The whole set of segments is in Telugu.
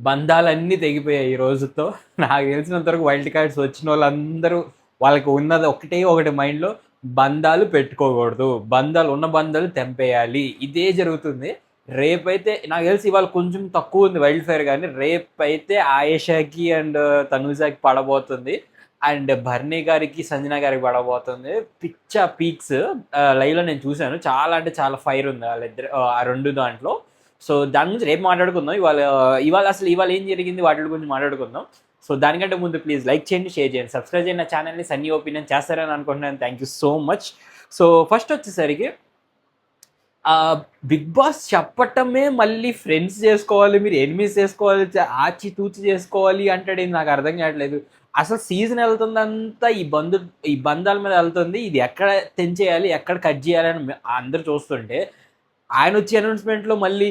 బంధాలన్నీ తెగిపోయాయి ఈ రోజుతో. నాకు తెలిసినంత వరకు వైల్డ్ కార్డ్స్ వచ్చిన వాళ్ళందరూ వాళ్ళకి ఉన్నది ఒకటే ఒకటి మైండ్‌లో, బంధాలు పెట్టుకోకూడదు. ఉన్న బంధాలు తెంపేయాలి. ఇదే జరుగుతుంది. రేపైతే నాకు తెలిసి ఇవాళ కొంచెం తక్కువుంది వైల్డ్ ఫైర్ గానీ, రేపైతే ఆయేషాకి అండ్ తనూజాకి పడబోతుంది. అండ్ భరణి గారికి, సంజన గారికి పడబోతుంది. పిచ్చ పీక్స్ లైవ్‌లో నేను చూసాను. చాలా అంటే చాలా ఫైర్ ఉంది వాళ్ళిద్దరు ఆ 2 దాంట్లో. సో దాని గురించి రేపు మాట్లాడుకుందాం. ఇవాళ ఏం జరిగింది వాటి గురించి మాట్లాడుకుందాం. సో దానికంటే ముందు ప్లీజ్ లైక్ చేయండి, షేర్ చేయండి, సబ్స్క్రైబ్ చేయండి నా ఛానల్ని. సన్నీ ఒపీనియన్ చేస్తారని అనుకుంటున్నాను. Thank you so much. So first వచ్చేసరికి బిగ్ బాస్ చెప్పటమే మళ్ళీ ఫ్రెండ్స్ చేసుకోవాలి, మీరు ఎనిమీస్ చేసుకోవాలి, ఆచితూచి చేసుకోవాలి అంటాడు. నాకు అర్థం కావట్లేదు. అసలు సీజన్ వెళ్తుందంతా ఈ బంధాల మీద వెళ్తుంది. ఇది ఎక్కడ తెంచేయాలి, ఎక్కడ కట్ చేయాలని అందరూ చూస్తుంటే, ఆయన వచ్చి అనౌన్స్మెంట్లో మళ్ళీ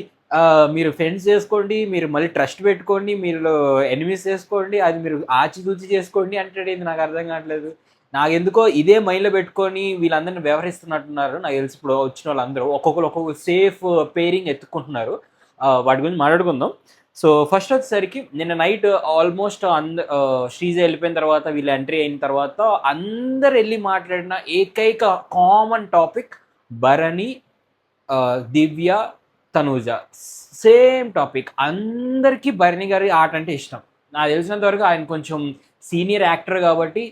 మీరు ఫ్రెండ్స్ చేసుకోండి, మీరు మళ్ళీ ట్రస్ట్ పెట్టుకోండి, మీరు ఎనిమీస్ చేసుకోండి, అది మీరు ఆచితూచి చేసుకోండి అంటాడు. నాకు అర్థం కావట్లేదు. నాకెందుకో ఇదే మైండ్లో పెట్టుకొని వీళ్ళందరినీ వ్యవహరిస్తున్నట్టున్నారు. నాకు తెలిసి ఇప్పుడు వచ్చిన వాళ్ళందరూ ఒక్కొక్క సేఫ్ పేరింగ్ ఎత్తుకుంటున్నారు. వాటి గురించి మాట్లాడుకుందాం. సో ఫస్ట్ వచ్చేసరికి నిన్న నైట్ ఆల్మోస్ట్ శ్రీజ వెళ్ళిపోయిన తర్వాత, వీళ్ళు ఎంట్రీ అయిన తర్వాత అందరు వెళ్ళి మాట్లాడిన ఏకైక common topic Bharani, Divya, Tanuja. Same topic. అందరికీ భరణి గారి ఆట అంటే ఇష్టం. నాకు తెలిసినంత వరకు ఆయన కొంచెం సీనియర్ యాక్టర్ కాబట్టి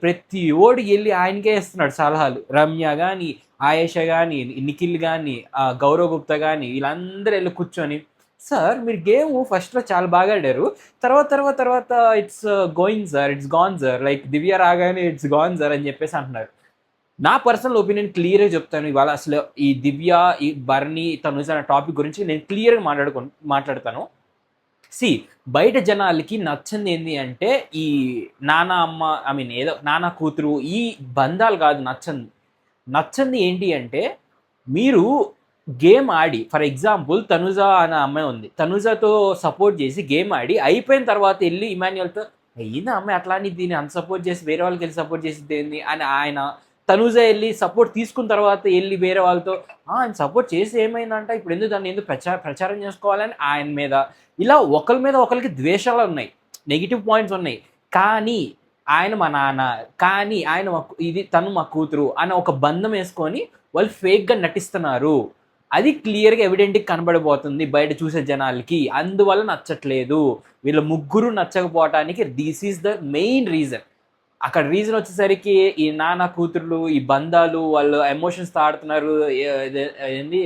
ప్రతి ఓడికి వెళ్ళి ఆయనకే ఇస్తున్నాడు సలహాలు. రమ్య కానీ, ఆయేషా కానీ, నిఖిల్ కానీ, గౌరవ్ గుప్తా కానీ, వీళ్ళందరూ వెళ్ళి కూర్చొని, సార్ మీరు గేమ్ ఫస్ట్లో చాలా బాగా ఆడారు, తర్వాత it's going sir, it's gone sir, like Divya రాగానే ఇట్స్ గాన్ సార్ అని చెప్పేసి అంటున్నారు. నా పర్సనల్ ఒపీనియన్ క్లియర్గా చెప్తాను. ఇవాళ అసలు ఈ దివ్య, ఈ భరణి, తనుజ అనే టాపిక్ గురించి నేను క్లియర్గా మాట్లాడతాను. బయట జనాలకి నచ్చింది ఏంటి అంటే, ఈ నాన్న అమ్మ ఏదో నాన్న కూతురు ఈ బంధాలు కాదు నచ్చంది ఏంటి అంటే, మీరు game Audi, for example Tanuja అనే అమ్మాయి ఉంది, తనుజతో సపోర్ట్ చేసి గేమ్ ఆడి అయిపోయిన తర్వాత వెళ్ళి ఇమాన్యుయల్తో అయ్యింది అమ్మాయి అట్లా అని దీన్ని అంత సపోర్ట్ చేసి వేరే వాళ్ళకి వెళ్ళి సపోర్ట్ చేసిద్ది ఏంది అని ఆయన, తనుజ వెళ్ళి సపోర్ట్ తీసుకున్న తర్వాత వెళ్ళి వేరే వాళ్ళతో ఆయన సపోర్ట్ చేసి ఏమైందంట, ఇప్పుడు ఎందుకు దాన్ని ఎందుకు ప్రచారం చేసుకోవాలని ఆయన మీద, ఇలా ఒకరి మీద ఒకరికి ద్వేషాలు ఉన్నాయి, నెగిటివ్ పాయింట్స్ ఉన్నాయి. కానీ ఆయన మా నాన్న, కానీ ఆయన తను మా కూతురు అని ఒక బంధం వేసుకొని వాళ్ళు ఫేక్గా నటిస్తున్నారు. అది క్లియర్గా ఎవిడెంట్గా కనబడిపోతుంది బయట చూసే జనాలకి. అందువల్ల నచ్చట్లేదు. వీళ్ళ ముగ్గురు నచ్చకపోవటానికి this is the main reason. అక్కడ రీజన్ వచ్చేసరికి ఈ నాన్న కూతుర్లు, ఈ బంధాలు, వాళ్ళు ఎమోషన్స్తో ఆడుతున్నారు, ఏంది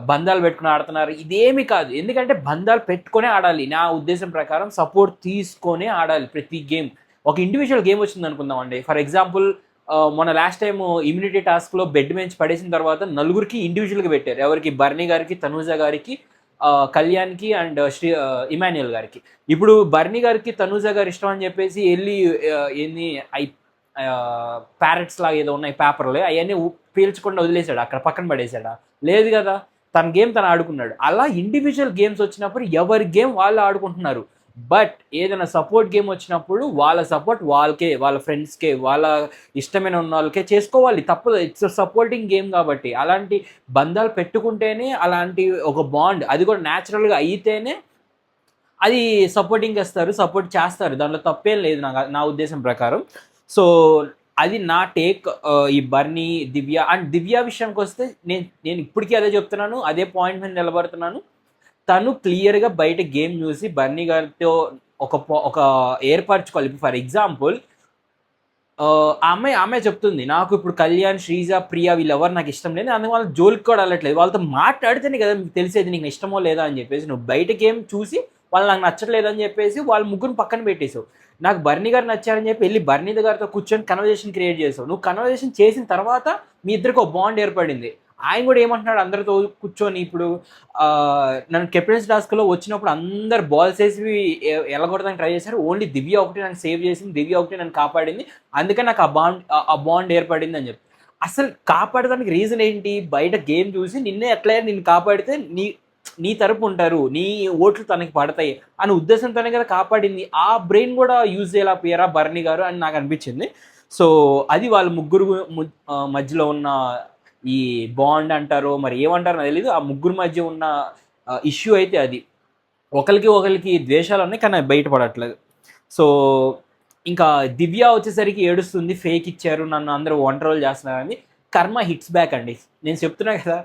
బంధాలు పెట్టుకుని ఆడుతున్నారు. ఇదేమి కాదు. ఎందుకంటే బంధాలు పెట్టుకునే ఆడాలి. నా ఉద్దేశం ప్రకారం సపోర్ట్ తీసుకొనే ఆడాలి ప్రతి గేమ్. ఒక ఇండివిజువల్ గేమ్ వచ్చింది అనుకుందాం అండి. ఫర్ ఎగ్జాంపుల్ మన లాస్ట్ టైం ఇమ్యూనిటీ టాస్క్లో బెడ్ బెంచ్ పడేసిన తర్వాత నలుగురికి ఇండివిజువల్గా పెట్టారు. ఎవరికి? భరణి గారికి, తనూజ గారికి, కళ్యాణ్కి అండ్ ఇమాన్యుయల్ గారికి. ఇప్పుడు భరణి గారికి తనూజ గారు ఇష్టం అని చెప్పేసి వెళ్ళి ఏంది ప్యారెట్స్ లాగా ఏదో ఉన్నాయి పేపర్లో, అవన్నీ పీల్చకుండా వదిలేశాడు, అక్కడ పక్కన పడేశాడా? లేదు కదా. తన గేమ్ తను ఆడుకున్నాడు. అలా ఇండివిజువల్ గేమ్స్ వచ్చినప్పుడు ఎవరి గేమ్ వాళ్ళు ఆడుకుంటున్నారు. బట్ ఏదైనా సపోర్ట్ గేమ్ వచ్చినప్పుడు వాళ్ళ సపోర్ట్ వాళ్ళకే, వాళ్ళ ఫ్రెండ్స్కే, వాళ్ళ ఇష్టమైన ఉన్న వాళ్ళకే చేసుకోవాలి. తప్పదు. ఇట్స్ సపోర్టింగ్ గేమ్ కాబట్టి అలాంటి బంధాలు పెట్టుకుంటేనే అలాంటి ఒక బాండ్, అది కూడా న్యాచురల్గా అయితేనే అది సపోర్టింగ్ ఇస్తారు, సపోర్ట్ చేస్తారు. దాంట్లో తప్పేం లేదు నా ఉద్దేశం ప్రకారం. సో అది నా టేక్. ఈ బర్నీ, దివ్య అండ్ దివ్య విషయానికి వస్తే నేను ఇప్పటికీ అదే చెప్తున్నాను, అదే పాయింట్ మీద నిలబడుతున్నాను. తను క్లియర్గా బయట గేమ్ చూసి బర్నీ గారితో ఒక ఏర్పరచుకోవాలి. ఇప్పుడు ఫర్ ఎగ్జాంపుల్ ఆమె చెప్తుంది, నాకు ఇప్పుడు కళ్యాణ్, శ్రీజ, ప్రియా వీళ్ళెవరు నాకు ఇష్టం లేదు, అందుకు వాళ్ళ జోలికి కూడా వెళ్ళట్లేదు, వాళ్ళతో మాట్లాడితేనే కదా మీకు తెలిసేది నీకు ఇష్టమో లేదా అని చెప్పేసి. నువ్వు బయట గేమ్ చూసి వాళ్ళు నాకు నచ్చట్లేదు అని చెప్పేసి వాళ్ళ ముగ్గురు పక్కన పెట్టేసావు. నాకు బర్నీ గారు నచ్చారని చెప్పి వెళ్ళి బర్నీ గారితో కూర్చొని కన్వర్జేషన్ క్రియేట్ చేసావు. నువ్వు కన్వర్జేషన్ చేసిన తర్వాత మీ ఇద్దరికి ఒక బాండ్ ఏర్పడింది. ఆయన కూడా ఏమంటున్నాడు, అందరితో కూర్చొని ఇప్పుడు నన్ను కెప్టెన్స్ టాస్క్లో వచ్చినప్పుడు అందరు బాల్స్ వేసి ఎలగొడడానికి ట్రై చేశారు, ఓన్లీ దివ్య ఒకటి నన్ను సేవ్ చేసింది, దివ్య ఒకటి నన్ను కాపాడింది, అందుకని నాకు ఆ బాండ్ ఏర్పడింది అని చెప్పి. అసలు కాపాడడానికి రీజన్ ఏంటి? బయట గేమ్ చూసి నిన్నే ఎట్లయినా నిన్ను కాపాడితే నీ తరపు ఉంటారు, నీ ఓట్లు తనకి పడతాయి అనే ఉద్దేశంతోనే కదా కాపాడింది. ఆ బ్రెయిన్ కూడా యూజ్ చేయలేకపోయారా బర్నీ గారు అని నాకు అనిపించింది. సో అది వాళ్ళ ముగ్గురు మధ్యలో ఉన్న ఈ బాండ్ అంటారో మరి ఏమంటారో నాకు తెలీదు, ఆ ముగ్గురు మధ్య ఉన్న ఇష్యూ అయితే అది. ఒకరికి ఒకరికి ద్వేషాలు ఉన్నాయి, కానీ అవి బయటపడట్లేదు. సో ఇంకా దివ్య వచ్చేసరికి ఏడుస్తుంది, ఫేక్ ఇచ్చారు, నన్ను అందరూ ఒంటరోలు చేస్తున్నారని. కర్మ హిట్స్ బ్యాక్ అండి. నేను చెప్తున్నా కదా,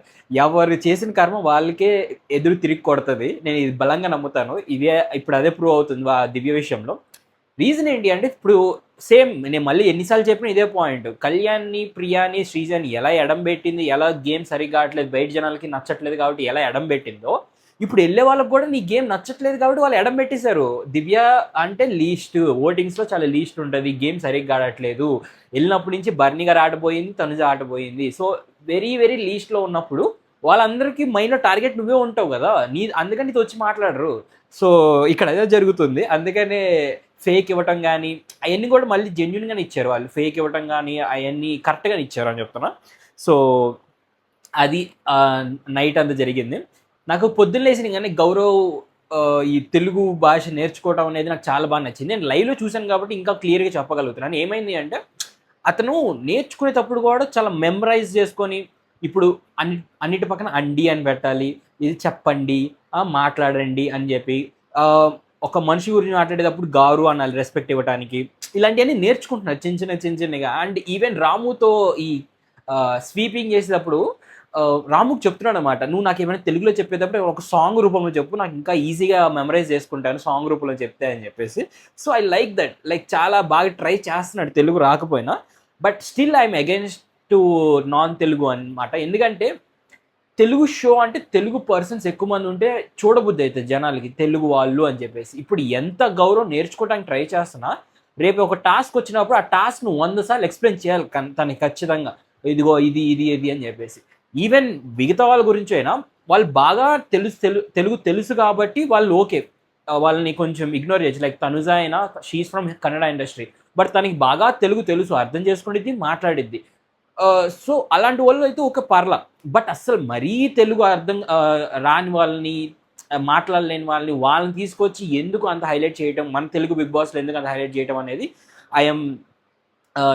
ఎవరు చేసిన కర్మ వాళ్ళకే ఎదురు తిరిగి కొడుతుంది. నేను ఇది బలంగా నమ్ముతాను. ఇదే ఇప్పుడు అదే ప్రూవ్ అవుతుంది ఆ దివ్య విషయంలో. రీజన్ ఏంటి అంటే, ఇప్పుడు సేమ్ నేను మళ్ళీ ఎన్నిసార్లు చెప్పిన ఇదే పాయింట్. కళ్యాణ్ని, ప్రియాని, శ్రీజని ఎలా ఎడం పెట్టింది, ఎలా గేమ్ సరిగ్గా ఆడట్లేదు, బయట జనాలకి నచ్చట్లేదు కాబట్టి ఎలా ఎడం పెట్టిందో, ఇప్పుడు వెళ్ళే వాళ్ళకి కూడా నీ గేమ్ నచ్చట్లేదు కాబట్టి వాళ్ళు ఎడం పెట్టేశారు. దివ్య అంటే లీస్ట్, ఓటింగ్స్లో చాలా లీస్ట్ ఉంటుంది, గేమ్ సరిగ్గా ఆడట్లేదు, వెళ్ళినప్పటి నుంచి బర్నీ గారు ఆటపోయింది, తనుజ ఆటపోయింది. సో వెరీ వెరీ లీస్ట్లో ఉన్నప్పుడు వాళ్ళందరికీ మైండ్లో టార్గెట్ నువ్వే ఉంటావు కదా, అందుకని నీతో వచ్చి మాట్లాడరు. సో ఇక్కడ అదే జరుగుతుంది. అందుకనే ఫేక్ ఇవ్వటం కానీ అవన్నీ కూడా మళ్ళీ జెన్యున్గానే ఇచ్చారు వాళ్ళు. ఫేక్ ఇవ్వటం కానీ అవన్నీ కరెక్ట్గానే ఇచ్చారు అని చెప్తున్నా. సో అది నైట్ అంతా జరిగింది. నాకు పొద్దున్న లేచిన కానీ గౌరవ్ ఈ తెలుగు భాష నేర్చుకోవడం అనేది నాకు చాలా బాగా నచ్చింది. నేను లైవ్లో చూశాను కాబట్టి ఇంకా క్లియర్గా చెప్పగలుగుతున్నాను. ఏమైంది అంటే, అతను నేర్చుకునేటప్పుడు కూడా చాలా మెమరైజ్ చేసుకొని, ఇప్పుడు అన్నిటి పక్కన అండి అని పెట్టాలి, ఇది చెప్పండి, మాట్లాడండి అని చెప్పి, ఒక మనిషి గురించి మాట్లాడేటప్పుడు గారు అనాలి రెస్పెక్ట్ ఇవ్వడానికి, ఇలాంటివన్నీ నేర్చుకుంటున్నారు చిన్న చిన్నగా. అండ్ ఈవెన్ రాముతో ఈ స్వీపింగ్ చేసేటప్పుడు రాముకి చెప్తున్నాడు అనమాట, నువ్వు నాకు ఏమైనా తెలుగులో చెప్పేటప్పుడు ఒక సాంగ్ రూపంలో చెప్పు, నాకు ఇంకా ఈజీగా మెమరైజ్ చేసుకుంటాను సాంగ్ రూపంలో చెప్తే అని చెప్పేసి. So I like that, like చాలా బాగా ట్రై చేస్తున్నాడు తెలుగు రాకపోయినా. But still I'm against to non Telugu అనమాట. ఎందుకంటే తెలుగు షో అంటే తెలుగు పర్సన్స్ ఎక్కువ మంది ఉంటే చూడబుద్ధి అవుతుంది జనాలకి, తెలుగు వాళ్ళు అని చెప్పేసి. ఇప్పుడు ఎంత గౌరవం నేర్చుకోవడానికి ట్రై చేస్తున్నా, రేపు ఒక టాస్క్ వచ్చినప్పుడు ఆ టాస్క్ నువ్వు 100 సార్లు ఎక్స్ప్లెయిన్ చేయాలి తనకి ఖచ్చితంగా, ఇదిగో ఇది ఇది ఇది అని చెప్పేసి. ఈవెన్ మిగతా వాళ్ళ గురించి అయినా వాళ్ళు బాగా తెలుగు తెలుసు కాబట్టి వాళ్ళు ఓకే, వాళ్ళని కొంచెం ఇగ్నోర్ చేయొచ్చు. లైక్ తనుజ అయినా, she's from Kannada industry, but తనకి బాగా తెలుగు తెలుసు, అర్థం చేసుకునేది, మాట్లాడిద్ది. సో అలాంటి వాళ్ళు అయితే ఒక పర్ల. బట్ అస్సలు మరీ తెలుగు అర్థం రాని వాళ్ళని, మాట్లాడలేని వాళ్ళని తీసుకొచ్చి ఎందుకు అంత హైలైట్ చేయటం, మన తెలుగు బిగ్ బాస్లో ఎందుకు అంత హైలైట్ చేయటం అనేది ఐఎమ్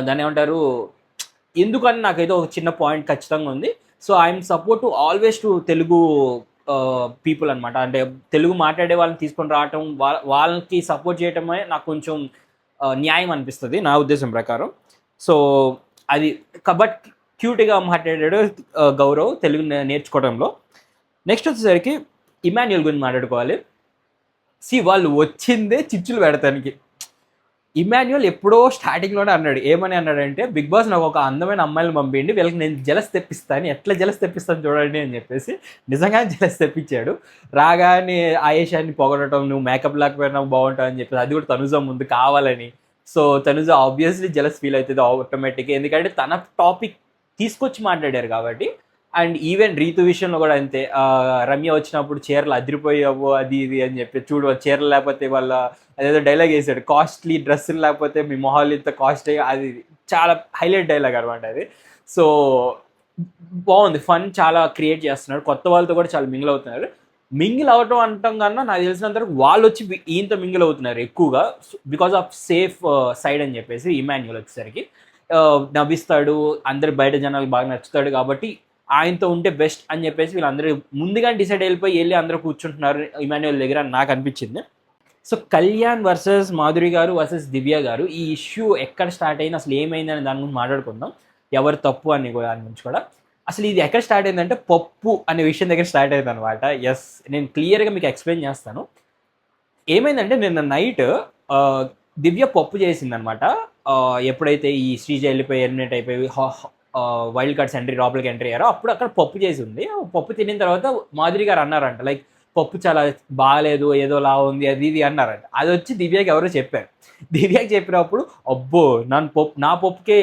దాన్ని ఏమంటారు, ఎందుకని నాకైతే ఒక చిన్న పాయింట్ ఖచ్చితంగా ఉంది. So I'm support to always to Telugu people అనమాట. అంటే తెలుగు మాట్లాడే వాళ్ళని తీసుకొని రావటం, వాళ్ళకి సపోర్ట్ చేయటమే నాకు కొంచెం న్యాయం అనిపిస్తుంది నా ఉద్దేశం ప్రకారం. సో అది బట్ క్యూట్గా మాట్లాడాడు గౌరవ్ తెలుగు నేర్చుకోవడంలో. నెక్స్ట్ వచ్చేసరికి ఇమాన్యుయల్ గురించి మాట్లాడుకోవాలి. వాళ్ళు వచ్చిందే చిచ్చులు పెడతానికి. ఇమాన్యుయల్ ఎప్పుడో స్టార్టింగ్లోనే అన్నాడు, ఏమని అన్నాడంటే, బిగ్ బాస్ నాకు ఒక అందమైన అమ్మాయిని పంపిండి, వీళ్ళకి నేను జలస్ తెప్పిస్తాను, ఎట్లా జలస్ తెప్పిస్తాను చూడండి అని చెప్పేసి నిజంగానే జలస్ తెప్పించాడు. రాగానే ఆయేషాన్ని పొగడటం, నువ్వు మేకప్ లేకపోయినా బాగుంటావు అని చెప్పేసి, అది కూడా తనుజ ముందు కావాలని. So Tanuja obviously jealous feel అవుతుంది ఆటోమేటిక్గా, ఎందుకంటే తన టాపిక్ తీసుకొచ్చి మాట్లాడారు కాబట్టి. అండ్ ఈవెన్ రీతు విషయంలో కూడా అంతే, రమ్య వచ్చినప్పుడు చీరలు అదిరిపోయావు అది ఇది అని చెప్పి, చూడు చీరలు లేకపోతే వాళ్ళ అదేదో డైలాగ్ వేసాడు, కాస్ట్లీ డ్రెస్సులు లేకపోతే మీ మొహాలు ఇంత కాస్ట్లీ, అది చాలా హైలైట్ డైలాగ్ అనమాట అది. సో బాగుంది, ఫన్ చాలా క్రియేట్ చేస్తున్నాడు, కొత్త వాళ్ళతో కూడా చాలా మింగిల్ అవుతున్నారు. మింగిల్ అవటం అంటాం కన్నా నాకు తెలిసినంత వరకు వాళ్ళు వచ్చి ఈయంతో మింగిల్ అవుతున్నారు ఎక్కువగా, బికాస్ ఆఫ్ సేఫ్ సైడ్ అని చెప్పేసి. ఇమాన్యుయల్ వచ్చేసరికి నవ్విస్తాడు, అందరు బయట జనాలకు బాగా నచ్చుతాడు కాబట్టి ఆయనతో ఉంటే బెస్ట్ అని చెప్పేసి వీళ్ళందరూ ముందుగా డిసైడ్ వెళ్ళి అందరూ కూర్చుంటున్నారు ఇమాన్యుయల్ దగ్గర అని నాకు అనిపించింది. సో కళ్యాణ్ వర్సెస్ మాధురి గారు వర్సెస్ దివ్య గారు, ఈ ఇష్యూ ఎక్కడ స్టార్ట్ అయింది, అసలు ఏమైంది అని దాని గురించి మాట్లాడుకుందాం, ఎవరు తప్పు అని దాని గురించి కూడా. అసలు ఇది ఎక్కడ స్టార్ట్ అయిందంటే పప్పు అనే విషయం దగ్గర స్టార్ట్ అయింది అనమాట. ఎస్, నేను క్లియర్గా మీకు ఎక్స్ప్లెయిన్ చేస్తాను. ఏమైందంటే నిన్న నైట్ దివ్య పప్పు చేసిందనమాట. ఎప్పుడైతే ఈ శ్రీజ వెళ్ళిపోయి ఎలిమినేట్ అయిపోయి వైల్డ్ కార్డ్స్ ఎంట్రీ లోపలికి ఎంట్రీ అయ్యారో అప్పుడు అక్కడ పప్పు చేసి ఉంది. పప్పు తినిన తర్వాత మాధురి గారు అన్నారంట, లైక్ పప్పు చాలా బాగాలేదు, ఏదోలా ఉంది, అది ఇది అన్నారంట. అది వచ్చి దివ్యకి ఎవరో చెప్పారు. దివ్యకి చెప్పినప్పుడు అబ్బో నా పప్పుకే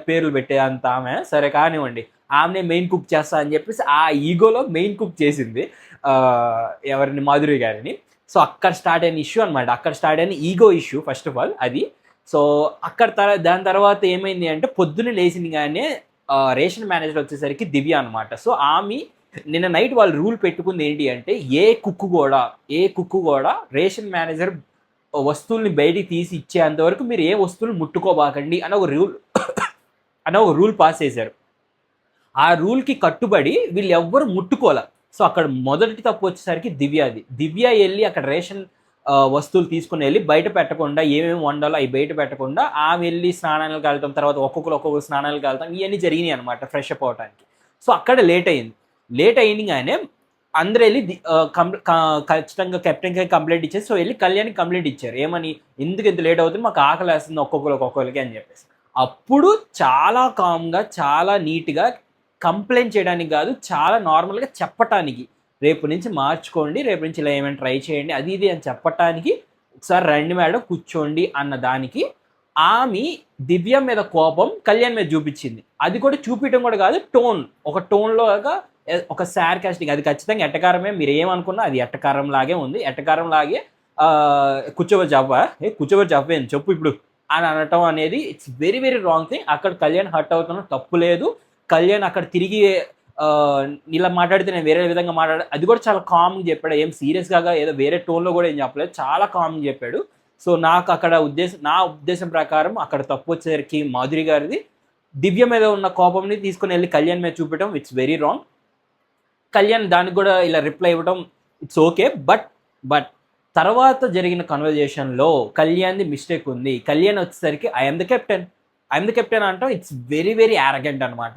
పేర్లు పెట్టే అంత ఆమె, సరే కానివ్వండి ఆమెనే మెయిన్ కుక్ చేస్తా అని చెప్పేసి ఆ ఈగోలో మెయిన్ కుక్ చేసింది ఎవరిని, మాధురి గారిని. సో అక్కడ స్టార్ట్ అయిన ఇష్యూ అనమాట, అక్కడ స్టార్ట్ అయిన ego issue first of all అది. సో అక్కడ దాని తర్వాత ఏమైంది అంటే, పొద్దున్న లేచినగానే రేషన్ మేనేజర్ వచ్చేసరికి దివ్య అనమాట. సో ఆమె నిన్న నైట్ వాళ్ళు రూల్ పెట్టుకుంది ఏంటి అంటే, ఏ కుక్కు కూడా రేషన్ మేనేజర్ వస్తువుల్ని బయటికి తీసి ఇచ్చేంత వరకు మీరు ఏ వస్తువులు ముట్టుకోబాకండి అని ఒక రూల్ పాస్ చేశారు. ఆ రూల్కి కట్టుబడి వీళ్ళు ఎవ్వరు ముట్టుకోలే. సో అక్కడ మొదటి తప్పు వచ్చేసరికి దివ్యది. దివ్య వెళ్ళి అక్కడ రేషన్ వస్తువులు తీసుకుని వెళ్ళి బయట పెట్టకుండా, ఏమేమి వండాలో అవి బయట పెట్టకుండా ఆమె వెళ్ళి స్నానాలకు వెళ్తాం, తర్వాత ఒక్కొక్కరు స్నానాలకు వెళ్తాం, ఇవన్నీ జరిగినాయి అనమాట ఫ్రెష్ అప్ అవడానికి. సో అక్కడ లేట్ అయింది. లేట్ అయ్యిందిగానే అందరూ వెళ్ళి ఖచ్చితంగా కెప్టెన్కి కంప్లైంట్ ఇచ్చేసి, సో వెళ్ళి కళ్యాణ్కి కంప్లైంట్ ఇచ్చారు. ఏమని, ఎందుకు ఇంత లేట్ అవుతుంది, మాకు ఆకలి వేస్తుంది ఒక్కొక్కరికి అని చెప్పేసి. అప్పుడు చాలా కామ్గా, చాలా నీట్గా కంప్లైంట్ చేయడానికి కాదు, చాలా నార్మల్గా చెప్పటానికి, రేపు నుంచి మార్చుకోండి, రేపు నుంచి ఇలా ఏమైనా ట్రై చేయండి, అది ఇది అని చెప్పటానికి, ఒకసారి రండి మేడం కూర్చోండి అన్న దానికి ఆమె దివ్య మీద కోపం కళ్యాణ్ మీద చూపించింది. అది కూడా చూపించడం కూడా కాదు, టోన్, ఒక టోన్లోగా ఒక సార్కాస్టిక్, అది ఖచ్చితంగా ఎట్టకారమే, మీరు ఏమనుకున్నా అది ఎట్టకారం లాగే ఉంది, ఎట్టకారం లాగే కూర్చోబెట్టి చెప్పేది చెప్పు ఇప్పుడు అని అనటం అనేది it's very very wrong thing. అక్కడ కళ్యాణ్ హర్ట్ అవుతున్నా తప్పు లేదు. కళ్యాణ్ అక్కడ తిరిగి ఇలా మాట్లాడితే నేను వేరే విధంగా అది కూడా చాలా కామ్గా చెప్పాడు, ఏం సీరియస్గా ఏదో వేరే టోన్లో కూడా ఏం చెప్పలేదు, చాలా కామ్గా చెప్పాడు. సో నాకు అక్కడ నా ఉద్దేశం ప్రకారం అక్కడ తప్పు వచ్చేసరికి మాధురి గారిది. దివ్య మీద ఉన్న కోపంని తీసుకుని వెళ్ళి కళ్యాణ్ మీద చూపించడం ఇట్స్ వెరీ రాంగ్. కళ్యాణ్ దానికి కూడా ఇలా రిప్లై ఇవ్వడం ఇట్స్ ఓకే. బట్ తర్వాత జరిగిన కన్వర్జేషన్లో కళ్యాణ్ది మిస్టేక్ ఉంది. కళ్యాణ్ వచ్చేసరికి ఐఎమ్ ద కెప్టెన్ అంటాం ఇట్స్ వెరీ వెరీ యారగెంట్ అనమాట.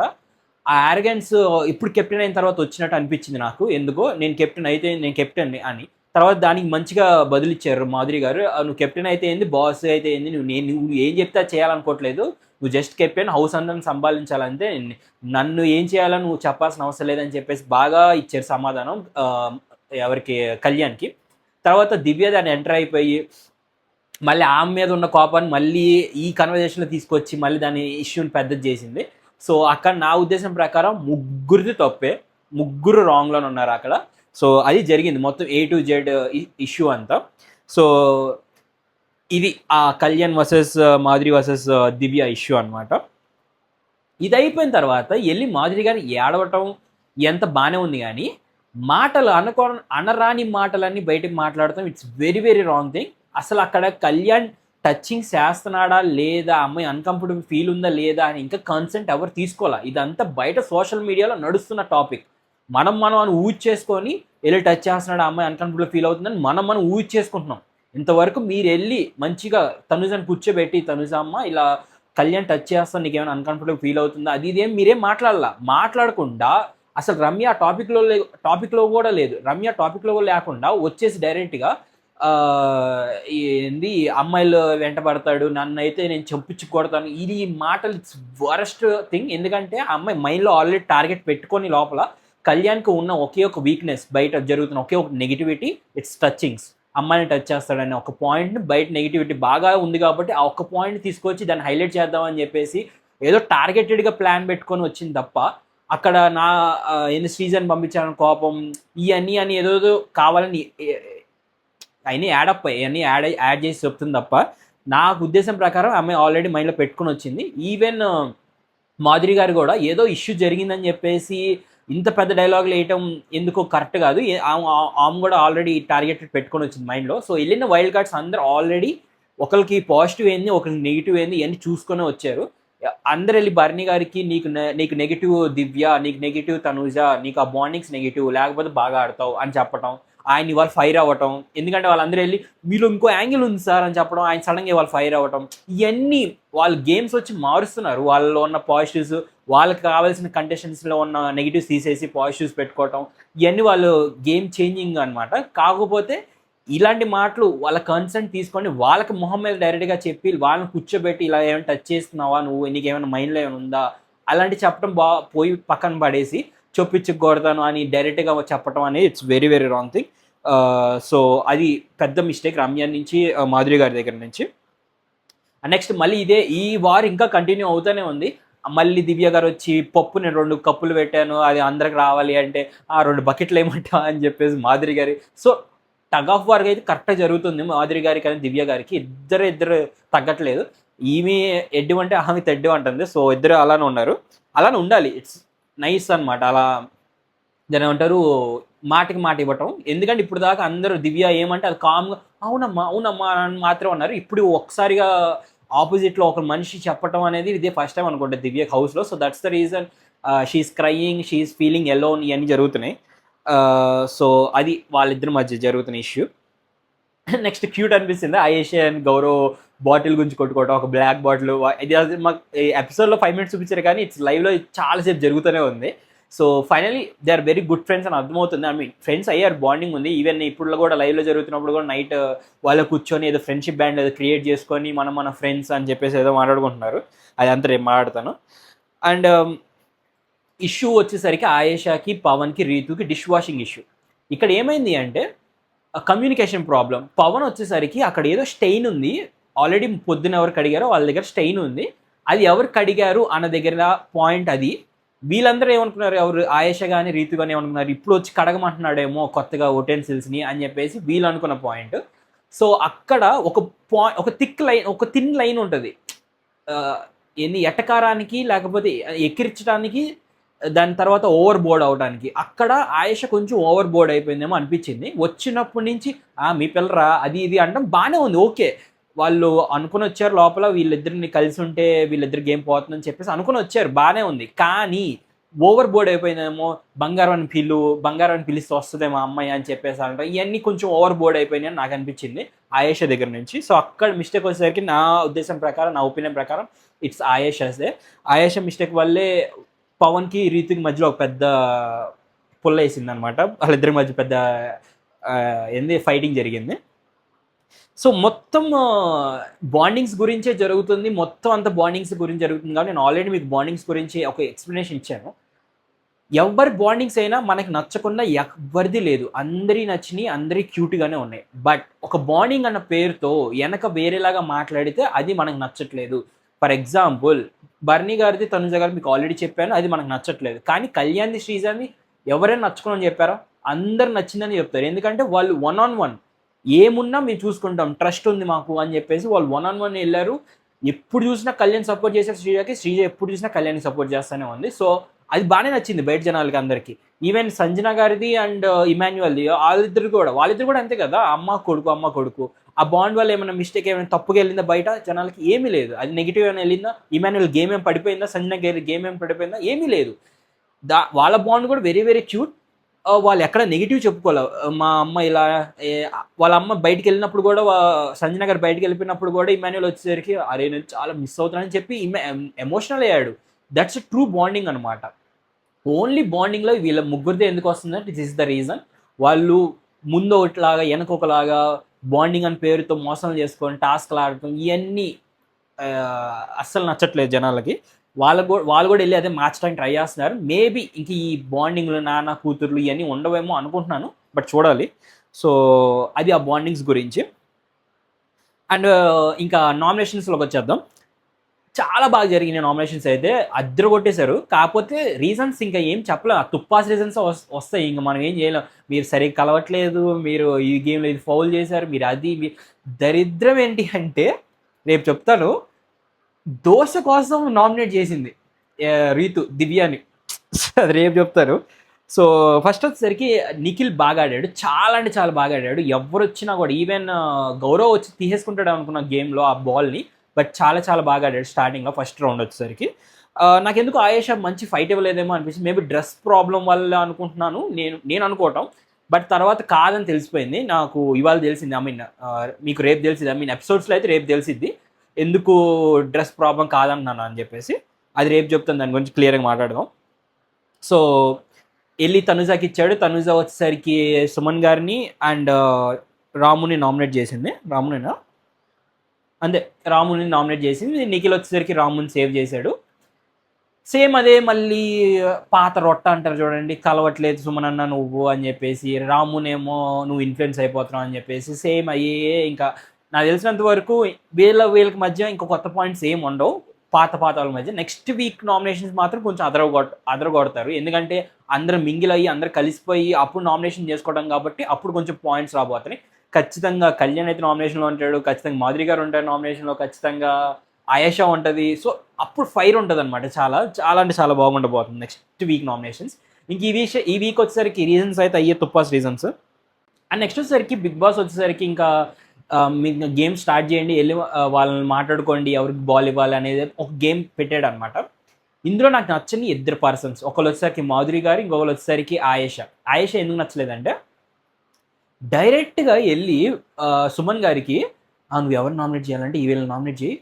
ఆ యారగెన్స్ ఇప్పుడు కెప్టెన్ అయిన తర్వాత వచ్చినట్టు అనిపించింది నాకు. ఎందుకో నేను కెప్టెన్ అని. తర్వాత దానికి మంచిగా బదులిచ్చారు మాధురి గారు. నువ్వు కెప్టెన్ అయితే ఏంది, బాస్ అయితే ఏంది, నువ్వు ఏం చెప్తే చేయాలనుకోవట్లేదు, నువ్వు జస్ట్ కెప్టెన్, హౌస్ అందరిని సంభాలించాలంటే, నన్ను ఏం చేయాలని నువ్వు చెప్పాల్సిన అవసరం లేదని చెప్పేసి బాగా ఇచ్చారు సమాధానం ఎవరికి, కళ్యాణ్కి. తర్వాత దివ్య దాన్ని ఎంటర్ అయిపోయి మళ్ళీ ఆమె మీద ఉన్న కోపాన్ని మళ్ళీ ఈ కన్వర్జేషన్లో తీసుకొచ్చి మళ్ళీ దాని ఇష్యూని పెద్దది చేసింది. సో అక్కడ నా ఉద్దేశం ప్రకారం ముగ్గురిది తప్పే, ముగ్గురు రాంగ్లోనే ఉన్నారు అక్కడ. సో అది జరిగింది మొత్తం A to Z ఇష్యూ అంతా. సో ఇది ఆ కళ్యాణ్ వర్సెస్ మాధురి వర్సెస్ దివ్య ఇష్యూ అనమాట. ఇది అయిపోయిన తర్వాత వెళ్ళి మాధురి గారిని ఏడవటం ఎంత బాగానే ఉంది, కానీ మాటలు అనరాని మాటలన్నీ బయటకు మాట్లాడటం it's very very wrong thing. అసలు అక్కడ కళ్యాణ్ టచింగ్ చేస్తున్నాడా లేదా, అమ్మాయి అన్కంఫర్టబుల్ ఫీల్ ఉందా లేదా అని ఇంకా కన్సెంట్ ఎవరు తీసుకోవాలా. ఇదంతా బయట సోషల్ మీడియాలో నడుస్తున్న టాపిక్. మనం అని ఊజ్ చేసుకొని వెళ్ళి టచ్ చేస్తున్నాడు, అమ్మాయి అన్కంఫర్టబుల్ ఫీల్ అవుతుందని మనం ఊజ్ చేసుకుంటున్నాం. ఇంతవరకు మీరు వెళ్ళి మంచిగా తనుజని కూర్చోబెట్టి, తనుజ అమ్మ ఇలా కళ్యాణ్ టచ్ చేస్తాను, నీకు ఏమైనా అన్కంఫర్టబుల్ ఫీల్ అవుతుందా, అది ఇదేం మీరేం మాట్లాడకుండా అసలు రమ్య టాపిక్లో కూడా లేదు. రమ్య టాపిక్లో కూడా లేకుండా వచ్చేసి డైరెక్ట్గా ఏంది అమ్మాయిలు వెంట పడతాడు, నన్ను అయితే నేను చంపించి కొడతాను, ఇది మాటలు ఇట్స్ వరస్ట్ థింగ్. ఎందుకంటే ఆ అమ్మాయి మైండ్లో ఆల్రెడీ టార్గెట్ పెట్టుకొని లోపల కళ్యాణ్కి ఉన్న ఒకే ఒక వీక్నెస్, బయట జరుగుతున్న ఒకే ఒక నెగిటివిటీ, ఇట్స్ టచింగ్స్, అమ్మాయిని టచ్ చేస్తాడనే ఒక పాయింట్ని, బయట నెగిటివిటీ బాగా ఉంది కాబట్టి ఆ ఒక్క పాయింట్ తీసుకొచ్చి దాన్ని హైలైట్ చేద్దామని చెప్పేసి ఏదో టార్గెటెడ్గా ప్లాన్ పెట్టుకొని వచ్చింది తప్ప, అక్కడ నా ఏంది శ్రీజన్ పంపించాలని కోపం, ఇవన్నీ అని ఏదో కావాలని అవన్నీ యాడ్ చేసి చెప్తుంది తప్ప, నాకు ఉద్దేశం ప్రకారం ఆమె ఆల్రెడీ మైండ్లో పెట్టుకుని వచ్చింది. ఈవెన్ మాధురి గారు కూడా ఏదో ఇష్యూ జరిగిందని చెప్పేసి ఇంత పెద్ద డైలాగులు వేయటం ఎందుకో కరెక్ట్ కాదు. ఆమె కూడా ఆల్రెడీ టార్గెటెడ్ పెట్టుకొని వచ్చింది మైండ్లో. సో వెళ్ళిన వైల్డ్ కార్డ్స్ అందరూ ఆల్రెడీ ఒకరికి పాజిటివ్ ఏంది, ఒకరికి నెగిటివ్ ఏంది, ఇవన్నీ చూసుకొని వచ్చారు. అందరు వెళ్ళి భరణి గారికి నీకు నెగిటివ్ దివ్య, నీకు నెగిటివ్ తనుజ, నీకు ఆ బాండింగ్స్ నెగిటివ్, లేకపోతే బాగా ఆడతావు అని చెప్పటం, ఆయన ఇవాళ ఫైర్ అవ్వటం, ఎందుకంటే వాళ్ళందరూ వెళ్ళి మీలో ఇంకో యాంగిల్ ఉంది సార్ అని చెప్పడం, ఆయన సడన్గా ఇవాళ ఫైర్ అవ్వటం, ఇవన్నీ వాళ్ళు గేమ్స్ వచ్చి మారుస్తున్నారు. వాళ్ళలో ఉన్న పాజిటివ్స్, వాళ్ళకి కావాల్సిన కంటెస్టెంట్స్లో ఉన్న నెగిటివ్స్ తీసేసి పాజిటివ్స్ పెట్టుకోవటం, ఇవన్నీ వాళ్ళు గేమ్ చేంజింగ్ అనమాట. కాకపోతే ఇలాంటి మాటలు వాళ్ళ కన్సెంట్ తీసుకొని వాళ్ళకి మొహం మీద డైరెక్ట్గా చెప్పి వాళ్ళని కూర్చోబెట్టి ఇలా ఏమైనా టచ్ చేస్తున్నావా, నువ్వు నీకేమైనా మైండ్లో ఏమైనా ఉందా అలాంటి చెప్పడం పోయి పక్కన పడేసి చొప్పించుకొడతాను అని డైరెక్ట్గా చెప్పడం అనేది it's very very wrong thing. So అది పెద్ద మిస్టేక్ రమ్య నుంచి, మాధురి గారి దగ్గర నుంచి. నెక్స్ట్ మళ్ళీ ఈ వార్ ఇంకా కంటిన్యూ అవుతూనే ఉంది. మళ్ళీ దివ్య గారు వచ్చి పప్పు నేను 2 కప్పులు పెట్టాను, అది అందరికి రావాలి అంటే 2 బకెట్లు ఏమంటా అని చెప్పేసి మాధురి గారి. సో టగ్ ఆఫ్ వార్ అయితే కరెక్ట్గా జరుగుతుంది మాధురి గారికి కానీ దివ్య గారికి. ఇద్దరు తగ్గట్లేదు. ఈమె ఎడ్డు అంటే ఆమె తెడ్డు అంటుంది. సో ఇద్దరు అలానే ఉన్నారు, అలానే ఉండాలి. ఇట్స్ నైస్ అనమాట. అలా దాని ఏమంటారు, మాటకి మాట ఇవ్వటం. ఎందుకంటే ఇప్పుడు దాకా అందరూ దివ్య ఏమంటే అది కామ్గా అవునమ్మా అని మాత్రం ఉన్నారు. ఇప్పుడు ఒకసారిగా ఆపోజిట్లో ఒక మనిషి చెప్పటం అనేది ఇదే ఫస్ట్ టైం అనుకుంటా దివ్య హౌస్లో. So that's the reason she's crying, she's feeling alone, ఇవన్నీ జరుగుతున్నాయి. సో అది వాళ్ళిద్దరి మధ్య జరుగుతున్న ఇష్యూ. నెక్స్ట్ క్యూట్ అనిపిస్తుంది ఆయేషా అండ్ గౌరవ్ బాటిల్ గురించి కొట్టుకోవడం, ఒక బ్లాక్ బాటిల్. ఇది మాకు ఎపిసోడ్లో 5 minutes చూపించారు కానీ ఇట్స్ లైవ్లో చాలాసేపు జరుగుతూనే ఉంది. So finally they are very good friends అని అర్థమవుతుంది. ఐ మీన్ ఫ్రెండ్స్ అయ్యారు, బాండింగ్ ఉంది. ఈవెన్ ఇప్పుడు కూడా లైవ్లో జరుగుతున్నప్పుడు కూడా నైట్ వాళ్ళు కూర్చొని ఏదో ఫ్రెండ్షిప్ బ్యాండ్ ఏదో క్రియేట్ చేసుకొని మన ఫ్రెండ్స్ అని చెప్పేసి ఏదో మాట్లాడుకుంటున్నారు. అది అంతా రేపు మాట్లాడతాను. అండ్ ఇష్యూ వచ్చేసరికి ఆయేషాకి, పవన్కి, రీతుకి డిష్ వాషింగ్ ఇష్యూ. ఇక్కడ ఏమైంది అంటే కమ్యూనికేషన్ ప్రాబ్లం. పవన్ వచ్చేసరికి అక్కడ ఏదో స్టెయిన్ ఉంది, ఆల్రెడీ పొద్దున ఎవరు కడిగారో వాళ్ళ దగ్గర స్టెయిన్ ఉంది, అది ఎవరు కడిగారు అన్న దగ్గర పాయింట్ అది. వీళ్ళందరూ ఏమనుకున్నారు, ఎవరు ఆయేషా కానీ రీతు కానీ ఏమనుకున్నారు, ఇప్పుడు వచ్చి కడగమంటున్నాడేమో కొత్తగా ఉటెన్సిల్స్ని అని చెప్పేసి వీళ్ళు అనుకున్న పాయింట్. సో అక్కడ ఒక థిన్ లైన్ ఉంటుంది, ఎన్ని ఎటకారానికి లేకపోతే ఎక్కిరించడానికి, దాని తర్వాత ఓవర్ బోర్డ్ అవడానికి. అక్కడ ఆయేషా కొంచెం ఓవర్ బోర్డ్ అయిపోయిందేమో అనిపించింది. వచ్చినప్పటి నుంచి మీ పిల్లరా అది ఇది అనడం బాగానే ఉంది, ఓకే. వాళ్ళు అనుకుని వచ్చారు లోపల వీళ్ళిద్దరిని కలిసి ఉంటే వీళ్ళిద్దరు గేమ్ పోతుందని చెప్పేసి అనుకుని వచ్చారు, బాగానే ఉంది. కానీ ఓవర్ బోర్డ్ అయిపోయిందేమో, బంగారం పిలిస్తే వస్తుందేమో అమ్మాయి అని చెప్పేసి అంటారు. ఇవన్నీ కొంచెం ఓవర్ బోర్డ్ అయిపోయినాయి అని నాకు అనిపించింది ఆయేషా దగ్గర నుంచి. సో అక్కడ మిస్టేక్ వచ్చేసరికి నా ఉద్దేశం ప్రకారం, నా ఒపీనియన్ ప్రకారం ఇట్స్ ఆయేషా మిస్టేక్ వల్లే పవన్కి రీతుకి మధ్యలో ఒక పెద్ద పుల్ల వేసింది అనమాట. వాళ్ళిద్దరి మధ్య పెద్ద ఫైటింగ్ జరిగింది. సో మొత్తం బాండింగ్స్ గురించే జరుగుతుంది, మొత్తం అంత బాండింగ్స్ గురించి జరుగుతుంది. కాబట్టి నేను ఆల్రెడీ మీకు బాండింగ్స్ గురించి ఒక ఎక్స్ప్లెనేషన్ ఇచ్చాను. ఎవరి బాండింగ్స్ అయినా మనకి నచ్చకుండా ఎవరిది లేదు, అందరి నచ్చినాయి, అందరి క్యూట్గానే ఉన్నాయి. బట్ ఒక బాండింగ్ అన్న పేరుతో వెనక వేరేలాగా మాట్లాడితే అది మనకు నచ్చట్లేదు. ఫర్ ఎగ్జాంపుల్ బర్నీ గారిది, తనుజ గారు మీకు ఆల్రెడీ చెప్పాను, అది మనకు నచ్చట్లేదు. కానీ కళ్యాణ్ది, శ్రీజాని ఎవరైనా నచ్చుకోమని చెప్పారా? అందరు నచ్చిందని చెప్తారు. ఎందుకంటే వాళ్ళు 1-on-1 ఏమున్నా మేము చూసుకుంటాం, ట్రస్ట్ ఉంది మాకు అని చెప్పేసి వాళ్ళు 1-on-1 వెళ్ళారు. ఎప్పుడు చూసినా కళ్యాణ్ సపోర్ట్ చేశారు శ్రీజాకి, శ్రీజ ఎప్పుడు చూసినా కళ్యాణ్ని సపోర్ట్ చేస్తూనే ఉంది. సో అది బాగానే నచ్చింది బయట జనాలకి అందరికీ. ఈవెన్ సంజన గారిది అండ్ ఇమాన్యువల్ది, వాళ్ళిద్దరు కూడా అంతే కదా, అమ్మ కొడుకు. ఆ బాండ్ వల్ల ఏమైనా మిస్టేక్, ఏమైనా తప్పుగా వెళ్ళిందా బయట జనాలకి? ఏమీ లేదు. అది నెగిటివ్ ఏమైనా వెళ్ళిందా? ఇమాన్యువల్ గేమ్ ఏం పడిపోయిందా? సంజన గారి గేమ్ ఏం పడిపోయిందా? ఏమీ లేదు. వాళ్ళ బాండ్ కూడా వెరీ వెరీ క్యూట్. వాళ్ళు ఎక్కడ నెగిటివ్ చెప్పుకోవాలి. మా అమ్మ ఇలా, వాళ్ళ అమ్మ బయటికి వెళ్ళినప్పుడు కూడా, సంజన గారు బయటికి వెళ్ళిపోయినప్పుడు కూడా ఇమాన్యువల్ వచ్చేసరికి అరే నేను చాలా మిస్ అవుతానని చెప్పి ఎమోషనల్ అయ్యాడు. దట్స్ ట్రూ బాండింగ్ అనమాట. ఓన్లీ బాండింగ్లో వీళ్ళ ముగ్గురిదే ఎందుకు వస్తుందంటే దిస్ ఇస్ ద రీజన్. వాళ్ళు ముందు ఒకటిలాగా వెనక ఒకలాగా బాండింగ్ అని పేరుతో మోసం చేసుకొని టాస్క్లు ఆడటం, ఇవన్నీ అస్సలు నచ్చట్లేదు జనాలకి. వాళ్ళు కూడా వెళ్ళి అదే మార్చడానికి ట్రై చేస్తున్నారు. మేబీ ఇంక ఈ బాండింగ్లు నాన్న కూతుర్లు ఇవన్నీ ఉండవేమో అనుకుంటున్నాను, బట్ చూడాలి. సో అది ఆ బాండింగ్స్ గురించి. అండ్ ఇంకా నామినేషన్స్లోకి వచ్చేద్దాం. చాలా బాగా జరిగినాయి నామినేషన్స్ అయితే, అద్దరు కొట్టేశారు. కాకపోతే రీజన్స్ ఇంకా ఏం చెప్పలేం, తుప్పాస్ రీజన్స్ వస్తాయి, ఇంకా మనం ఏం చేయలేం. మీరు సరిగ్గా కలవట్లేదు, మీరు ఈ గేమ్లో ఇది ఫౌల్ చేశారు, మీరు అది. దరిద్రం ఏంటి అంటే రేపు చెప్తాను, దోశ కోసం నామినేట్ చేసింది రీతు దివ్యాని, అది రేపు చెప్తారు. సో ఫస్ట్ వచ్చేసరికి నిఖిల్ బాగా ఆడాడు, చాలా అంటే చాలా బాగా ఆడాడు. ఎవరు వచ్చినా కూడా, ఈవెన్ గౌరవ్ వచ్చి తీసేసుకుంటాడు అనుకున్న గేమ్లో ఆ బాల్ని, బట్ చాలా చాలా బాగా ఆడాడు స్టార్టింగ్లో ఫస్ట్ రౌండ్ వచ్చేసరికి. నాకెందుకు ఆయేషా మంచి ఫైట్ ఇవ్వలేదేమో అనిపించింది. మేబీ డ్రెస్ ప్రాబ్లం వల్ల అనుకుంటున్నాను నేను అనుకోవటం. బట్ తర్వాత కాదని తెలిసిపోయింది నాకు, ఇవాళ తెలిసింది. ఐ మీన్ మీకు రేపు తెలిసింది, ఐ మీన్ ఎపిసోడ్స్లో అయితే రేపు తెలిసిద్ది ఎందుకు డ్రెస్ ప్రాబ్లం కాదంటున్నాను అని చెప్పేసి. అది రేపు చెప్తాను, దాని గురించి క్లియర్గా మాట్లాడదాం. సో వెళ్ళి తనుజాకి ఇచ్చాడు. తనుజ వచ్చేసరికి సుమన్ గారిని అండ్ రాముని నామినేట్ చేసింది. రాముని నామినేట్ చేసింది. నిఖిల్ వచ్చేసరికి రాముని సేవ్ చేశాడు. సేమ్ అదే మళ్ళీ పాత రొట్ట అంటారు చూడండి, కలవట్లేదు సుమన్ అన్న నువ్వు అని చెప్పేసి, రామునేమో నువ్వు ఇన్ఫ్లుయెన్స్ అయిపోతున్నావు అని చెప్పేసి, సేమ్ అయ్యే. ఇంకా నాకు తెలిసినంత వరకు వీళ్ళకి మధ్య ఇంకా కొత్త పాయింట్స్ ఏమి ఉండవు పాత వాళ్ళ మధ్య. నెక్స్ట్ వీక్ నామినేషన్స్ మాత్రం కొంచెం అదరగొడతారు, ఎందుకంటే అందరూ మింగిల్ అయ్యి అందరూ కలిసిపోయి అప్పుడు నామినేషన్ చేసుకోవడం కాబట్టి అప్పుడు కొంచెం పాయింట్స్ రాబోతున్నాయి. ఖచ్చితంగా కళ్యాణ్ అయితే నామినేషన్లో ఉంటాడు, ఖచ్చితంగా మాధురి గారు ఉంటారు నామినేషన్లో, ఖచ్చితంగా ఆయేషా ఉంటుంది. సో అప్పుడు ఫైర్ ఉంటుంది అనమాట. చాలా చాలా అంటే చాలా బాగుండబోతుంది నెక్స్ట్ వీక్ నామినేషన్స్. ఇంక ఈ వీక్ వచ్చేసరికి రీజన్స్ అయితే అయ్యే తుప్పాస్ రీజన్స్. అండ్ నెక్స్ట్ వచ్చేసరికి బిగ్ బాస్ వచ్చేసరికి ఇంకా మీకు గేమ్ స్టార్ట్ చేయండి, వెళ్ళి వాళ్ళని మాట్లాడుకోండి, ఎవరికి బాల్ ఇవ్వాలి అనేది ఒక గేమ్ పెట్టాడు అనమాట. ఇందులో నాకు నచ్చని ఇద్దరు పర్సన్స్, ఒకళ్ళు వచ్చేసరికి మాధురి గారు, ఇంకొకళ్ళు వచ్చేసరికి ఆయేష ఎందుకు నచ్చలేదంటే డైరెక్ట్గా వెళ్ళి సుమన్ గారికి నువ్వు ఎవరు నామినేట్ చేయాలంటే ఈ వీళ్ళని నామినేట్ చేయి,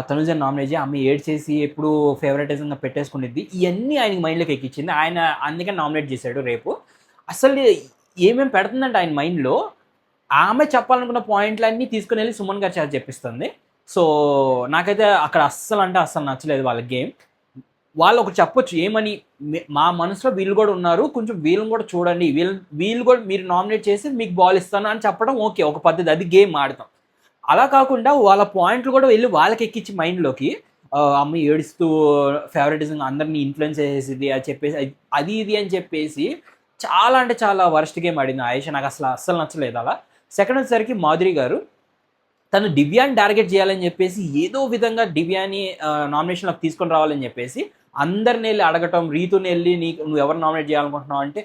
తనుజని నామినేట్ చేయి, అమ్మ ఏడ్ చేసి ఎప్పుడు ఫేవరెటిజంగా పెట్టేసుకునేది, ఇవన్నీ ఆయనకి మైండ్లోకి ఎక్కించింది. ఆయన అందుకని నామినేట్ చేశాడు రేపు. అసలు ఏమేమి పెడుతుందంటే ఆయన మైండ్లో, ఆమె చెప్పాలనుకున్న పాయింట్లన్నీ తీసుకుని వెళ్ళి సుమన్ గారు చేత చెప్పిస్తుంది. సో నాకైతే అక్కడ అస్సలు నచ్చలేదు వాళ్ళ గేమ్. వాళ్ళు ఒకటి చెప్పొచ్చు ఏమని, మా మనసులో వీళ్ళు కూడా ఉన్నారు, కొంచెం వీళ్ళని కూడా చూడండి, వీళ్ళు కూడా మీరు నామినేట్ చేసి మీకు బాల్ ఇస్తాను అని చెప్పడం ఓకే, ఒక పద్ధతి, అది గేమ్ ఆడతాం. అలా కాకుండా వాళ్ళ పాయింట్లు కూడా వెళ్ళి వాళ్ళకి ఎక్కించి మైండ్లోకి అమ్మ ఏడుస్తూ ఫేవరెటిజం అందరినీ ఇన్ఫ్లుయెన్స్ చేసేది అని చెప్పేసి, అది ఇది అని చెప్పేసి చాలా అంటే చాలా వర్స్ట్ గేమ్ ఆడింది ఆయేష. నాకు అస్సలు నచ్చలేదు అలా. సెకండ్ వచ్చేసరికి మాధురి గారు తను దివ్యాని టార్గెట్ చేయాలని చెప్పేసి ఏదో విధంగా దివ్యాని నామినేషన్లోకి తీసుకొని రావాలని చెప్పేసి అందరిని వెళ్ళి అడగటం, రీతుని వెళ్ళి నువ్వు ఎవరు నామినేట్ చేయాలనుకుంటున్నావు అంటే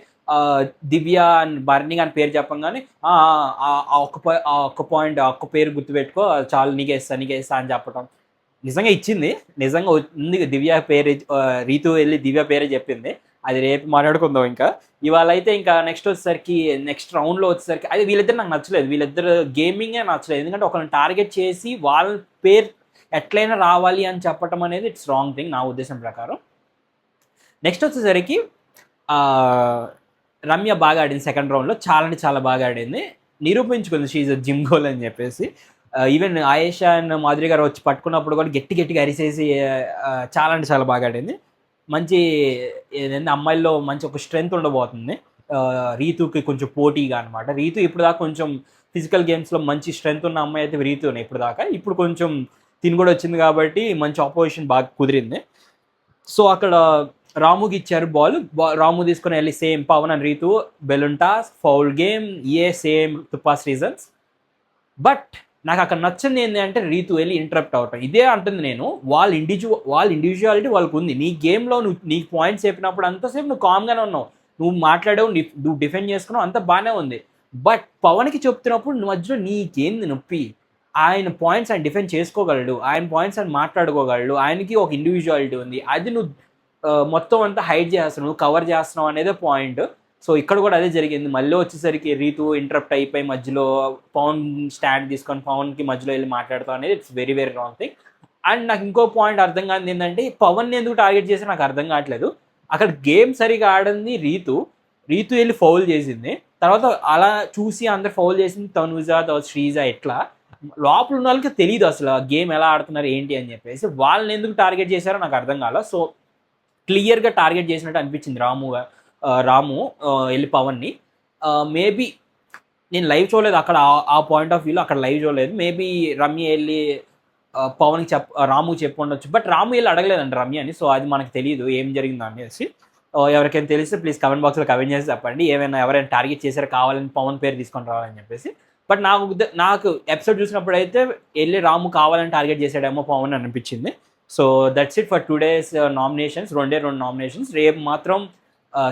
దివ్య బర్నీ అని పేరు చెప్పంగానే ఒక్క పాయింట్ ఒక్క పేరు గుర్తుపెట్టుకో చాలు, నీకే ఇస్తా అని చెప్పటం. నిజంగా ఇచ్చింది, నిజంగా ఉంది దివ్య పేరు, రీతు వెళ్ళి దివ్య పేరే చెప్పింది. అది రేపు మాట్లాడుకుందాం. ఇంకా ఇవాళ అయితే ఇంకా నెక్స్ట్ రౌండ్లో వచ్చేసరికి అది వీళ్ళిద్దరు నాకు నచ్చలేదు, వీళ్ళిద్దరు గేమింగే నచ్చలేదు. ఎందుకంటే ఒకరిని టార్గెట్ చేసి వాళ్ళ పేరు ఎట్లయినా రావాలి అని చెప్పటం అనేది ఇట్స్ రాంగ్ థింగ్ నా ఉద్దేశం ప్రకారం. నెక్స్ట్ వచ్చేసరికి రమ్య బాగా ఆడింది సెకండ్ రౌండ్లో, చాలా అంటే చాలా బాగా ఆడింది, నిరూపించుకుంది షీఈ్ జిమ్ గోల్ అని చెప్పేసి. ఈవెన్ ఆయేష అండ్ మాధురి గారు వచ్చి పట్టుకున్నప్పుడు కూడా గట్టిగా అరిసేసి చాలా అంటే చాలా బాగా ఆడింది. మంచి ఏదైనా అమ్మాయిల్లో మంచి ఒక స్ట్రెంగ్త్ ఉండబోతుంది రీతుకి కొంచెం పోటీగా అనమాట. రీతు ఇప్పుడు దాకా కొంచెం ఫిజికల్ గేమ్స్లో మంచి స్ట్రెంగ్త్ ఉన్న అమ్మాయి అయితే రీతునే ఇప్పుడు దాకా. ఇప్పుడు కొంచెం తిని కూడా వచ్చింది కాబట్టి మంచి ఆపోజిషన్ బాగా కుదిరింది. సో అక్కడ రాముకి ఇచ్చారు బాల్, రాము తీసుకుని వెళ్ళి same Pavan and Ritu balloon toss foul game same తుపాస్ రీజన్స్. బట్ నాకు అక్కడ నచ్చింది ఏంటి అంటే రీతు వెళ్ళి ఇంటరప్ట్ అవటం. ఇదే అంటుంది నేను, వాళ్ళ ఇండివిజువాలిటీ వాళ్ళకు ఉంది. నీ గేమ్లో నీకు పాయింట్స్ చెప్పినప్పుడు అంతసేపు నువ్వు కామ్గానే ఉన్నావు, నువ్వు మాట్లాడావు, నువ్వు డిఫెండ్ చేసుకున్నావు, అంతా బాగానే ఉంది. బట్ పవన్కి చెప్తున్నప్పుడు మధ్యలో నీకేంది నొప్పి? ఆయన పాయింట్స్ ఆయన డిఫెండ్ చేసుకోగలడు, ఆయన పాయింట్స్ ఆయన మాట్లాడుకోగలడు, ఆయనకి ఒక ఇండివిజువాలిటీ ఉంది. అది నువ్వు మొత్తం అంతా హైడ్ చేస్తున్నావు, నువ్వు కవర్ చేస్తున్నావు అనేదే పాయింట్. సో ఇక్కడ కూడా అదే జరిగింది. మళ్ళీ వచ్చేసరికి రీతు ఇంటరప్ట్ అయిపోయి మధ్యలో పవన్ స్టాండ్ తీసుకొని పవన్కి మధ్యలో వెళ్ళి మాట్లాడతాం అనేది it's very very wrong thing. And నాకు ఇంకో పాయింట్ అర్థం కాదు ఏంటంటే పవన్ని ఎందుకు టార్గెట్ చేసి నాకు అర్థం కావట్లేదు. అక్కడ గేమ్ సరిగా ఆడింది రీతు వెళ్ళి ఫౌల్ చేసింది, తర్వాత అలా చూసి అందరు ఫౌల్ చేసింది తనుజ, తర్వాత శ్రీజ. ఎట్లా లోపల ఉన్న వాళ్ళకి తెలియదు అసలు గేమ్ ఎలా ఆడుతున్నారు ఏంటి అని చెప్పేసి, వాళ్ళని ఎందుకు టార్గెట్ చేశారో నాకు అర్థం కాల. సో క్లియర్గా టార్గెట్ చేసినట్టు అనిపించింది రాము వెళ్ళి పవన్ని. మేబీ నేను లైవ్ చూడలేదు అక్కడ, ఆ పాయింట్ ఆఫ్ వ్యూలో అక్కడ లైవ్ చూడలేదు. మేబీ రమ్య వెళ్ళి పవన్కి రాము చెప్పు ఉండొచ్చు, బట్ రాము వెళ్ళి అడగలేదండి రమ్యని. సో అది మనకు తెలియదు ఏం జరిగిందో అనేసి. ఎవరికైనా తెలిస్తే ప్లీజ్ కమెంట్ బాక్స్లో కమెంట్ చేసి చెప్పండి, ఎవరైనా టార్గెట్ చేశారో కావాలని పవన్ పేరు తీసుకొని రావాలని చెప్పేసి. బట్ నాకు ఎపిసోడ్ చూసినప్పుడు అయితే వెళ్ళి రాము కావాలని టార్గెట్ చేశాడేమో పవన్ అనిపించింది. So that's it for today's nominations. 2 nominations. రేపు మాత్రం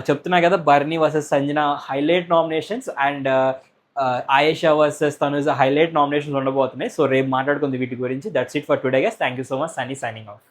చెప్తున్నా కదా, Bharani versus Sanjana highlight nominations and Ayesha versus Tanuja highlight nominations ఉండబోతున్నాయి. సో రేపు మాట్లాడుకుంది వీటి గురించి. That's it for today guys. Thank you so much. Sunny signing of.